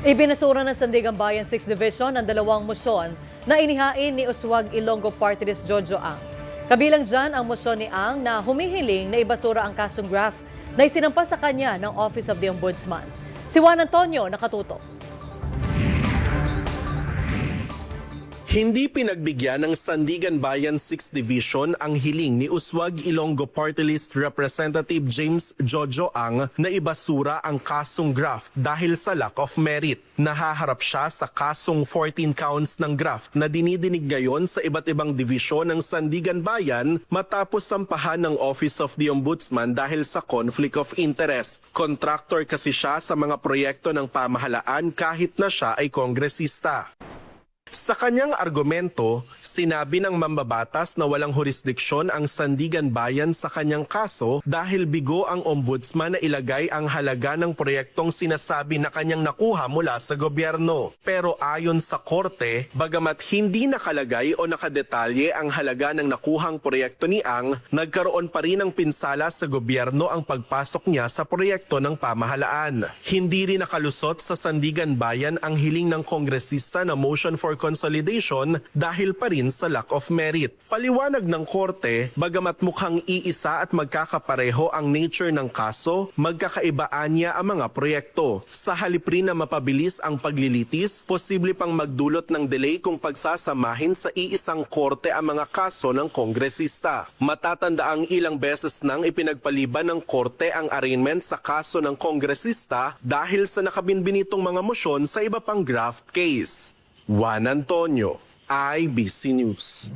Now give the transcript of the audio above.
Ibinasura ng Sandigan Bayan 6th Division ang dalawang mosyon na inihain ni Uswag Ilonggo Party List Jojo Ang. Kabilang dyan ang mosyon ni Ang na humihiling na ibasura ang kasong graft na isinampa sa kanya ng Office of the Ombudsman. Si Juan Antonio nakatutok. Hindi pinagbigyan ng Sandigan Bayan 6th Division ang hiling ni Uswag Ilonggo Party List Representative James Jojo Ang na ibasura ang kasong graft dahil sa lack of merit. Nahaharap siya sa kasong 14 counts ng graft na dinidinig ngayon sa iba't ibang divisyon ng Sandigan Bayan matapos sampahan ng Office of the Ombudsman dahil sa conflict of interest. Contractor kasi siya sa mga proyekto ng pamahalaan kahit na siya ay kongresista. Sa kanyang argumento, sinabi ng mambabatas na walang jurisdiksyon ang Sandigan Bayan sa kanyang kaso dahil bigo ang ombudsman na ilagay ang halaga ng proyektong sinasabi na kanyang nakuha mula sa gobyerno. Pero ayon sa korte, bagamat hindi nakalagay o nakadetalye ang halaga ng nakuhang proyekto ni Ang, nagkaroon pa rin ng pinsala sa gobyerno ang pagpasok niya sa proyekto ng pamahalaan. Hindi rin nakalusot sa Sandigan Bayan ang hiling ng kongresista na motion for consolidation dahil pa rin sa lack of merit. Paliwanag ng korte, bagamat mukhang iisa at magkakapareho ang nature ng kaso, magkakaibaan niya ang mga proyekto. Sa halip rin na mapabilis ang paglilitis, posible pang magdulot ng delay kung pagsasamahin sa iisang korte ang mga kaso ng kongresista. Matatanda ang ilang beses nang ipinagpaliban ng korte ang arraignment sa kaso ng kongresista dahil sa nakabinbinitong mga mosyon sa iba pang graft case. Juan Antonio, IBC News.